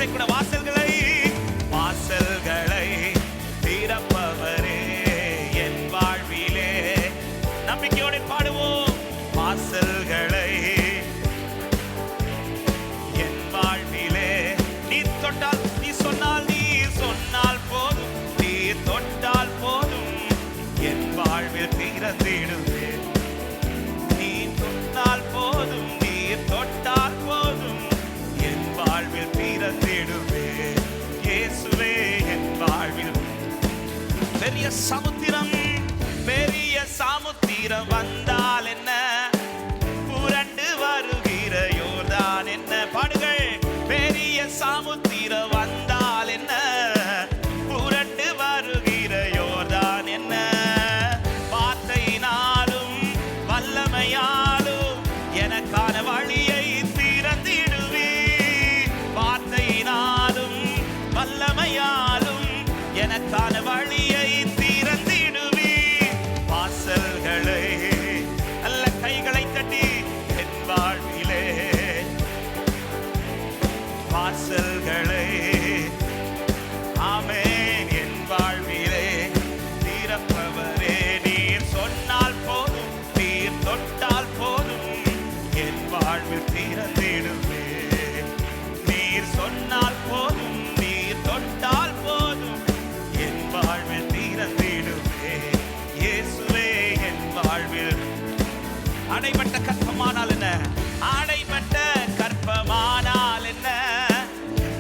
கூட வாசல்களை வாசல்களை திறப்பவரே என் வாழ்விலே. நம்பிக்கையோடு பாடுவோம். வாசல்களை என் வாழ்விலே நீ தொட்டால், நீ சொன்னால், நீ சொன்னால் போதும், நீ தொட்டால் போதும் என் வாழ்வில் திறந்திடுவே. நீ தொட்டால் போதும், நீ தொட்டால் போதும் என் வாழ்வில் திறந்திடுவே. இயேசுவே என் வாழ்வில் பெரிய சமுத்திரம், பெரிய சமுத்திரம் வந்தால் என்ன, புரண்டு வருகிற யோர்தான் என்ன. பாடுங்கள். பெரிய சமுத்திரம் வந்தால் என்ன, புரண்டு வருகிற யோர்தான் என்ன. வார்த்தையினாலும் வல்லமையாலும் எனக்கான வழியை திறந்திடுவே. வார்த்தையினாலும் வல்லமையாலும் எனக்கான வழியை திறந்திடுவே. வாசல்களை நல்ல கைகளை தட்டி என் வாழ்விலே வாசல்களை ஆமென் என் வாழ்விலே திறப்பவரே. நீர் சொன்னால் போதும், நீர் தொட்டால் போதும் என் வாழ்வில் திறந்திடுவே. நீர் சொன்னால் போதும், நீர் தொட்டால் போதும் என் வாழ்வில் திறந்திடுவே. இயேசுவே என் வாழ்வில். அடைபட்ட கற்பமானால் என்ன, அடைபட்ட கற்பமானால் என்ன,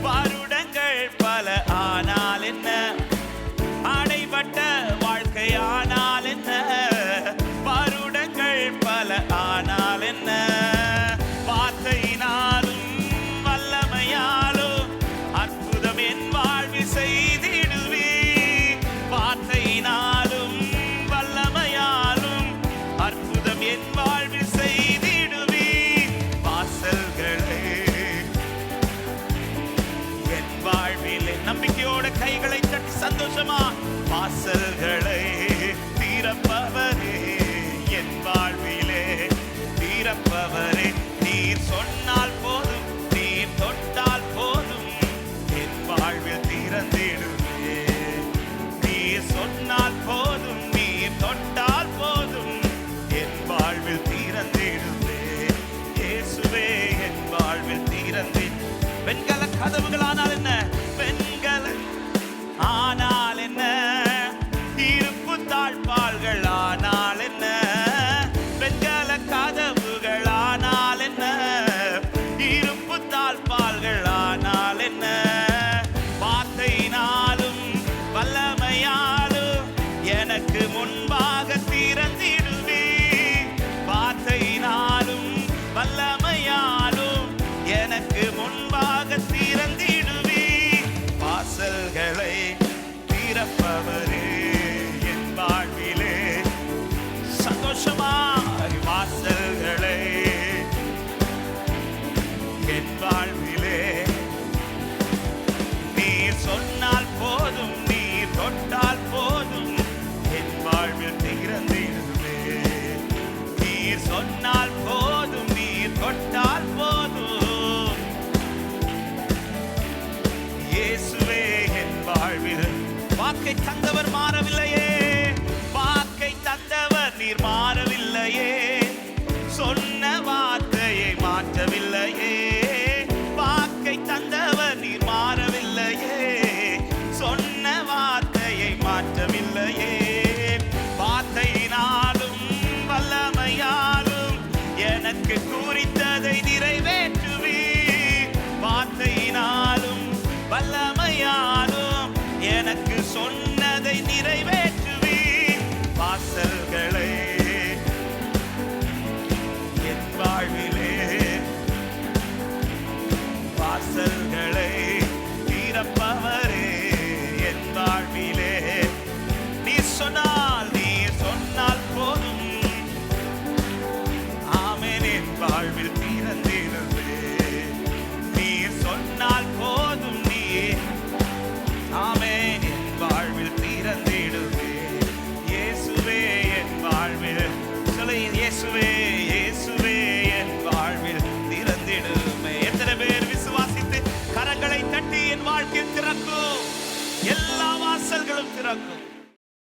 வருடங்கள் பல ஆனால் என்ன, அடைபட்ட வாழ்க்கையானால் என்ன, வருடங்கள் பல ஆனால் என்ன. வார்த்தையினாலும் வல்லமையாலும் அற்புதம் என் வாழ்வில் செய்திடுவே. வார்த்தையினாலும் வல்லமையாலும் அற்புதம் என் வாழ்வில் செய்திடுவே. வாசல்களே என் வாழ்விலே நம்பிக்கையோட கைகளை தட்டி சந்தோஷமா வாசல்களை திறப்பவரே என் வாழ்விலே திறப்பவரே. நீர் சொன்னால் போதும், நீர் தொட்டால் போதும் என் வாழ்வில் திறந்திடுவே. நீர் சொன்னால் போதும், நீர் தொட்டால் போதும் என் வாழ்வில் திறந்திடுவே. இயேசுவே என் வாழ்வில் திறந்து. வெண்கல கதவுகளானால் என்ன, வெண்கல ஆனால் என்ன, இருப்பு தாழ்பால்கள் ஆனால் என்ன, வெண்கல கதவுகள் ஆனால் என்ன, இருப்பு தாழ்பால்கள் ஆனால் என்ன. வார்த்தையினாலும் வல்லமையாலும் எனக்கு முன்பாக திறந்திடுவே. வார்த்தையினாலும் வல்லமையாலும் எனக்கு முன்பாக திறந்திடுவே. வாசல்களை திறப்பவரே என் வாழ்விலே சந்தோஷமாய். வாசல்களை என் வாழ்விலே நீர் சொன்னால் போதும், நீர் தொட்டால் போதும் என் வாழ்வில் திறந்திடுவே. நீர் சொன்னால் போதும், நீர் தொட்டால் போதும். இயேசுவே என் வாழ்வில். வாக்கை தந்தவர் மாறவில்லையே, வாக்கை தந்தவர் நீர் மாறவில்லையே, சொன்ன வார்த்தையை மாற்றவில்லையே. வாக்கை தந்தவர் நீர் மாறவில்லையே, சொன்ன வார்த்தையை மாற்றவில்லையே. வார்த்தையினாலும் வல்லமையாலும் எனக்கு குறித்ததை நிறைவேற்றுவே. வார்த்தையினாலும் வல்லமையாலும் எனக்கு சொன்னதை நிறைவேற்றுவே. வாசல்களை என் வாழ்விலே வாசல்களை திறப்பவரே என் வாழ்விலே. நீ சொன்னால், நீ சொன்னால் போதும் ஆமென் என் வாழ்வில் திறந்திடுவே. நீ சொன்னால் போதும், நீ ஆமென் என் வாழ்வில் திறந்திடுவே. இயேசுவே என் வாழ்வில். சொல்ல இயேசுவே, இயேசுவே என் வாழ்வில் திறந்திடுமே. எத்தனை பேர் விசுவாசித்து கரங்களை தட்டி வாசல் திறக்கும்.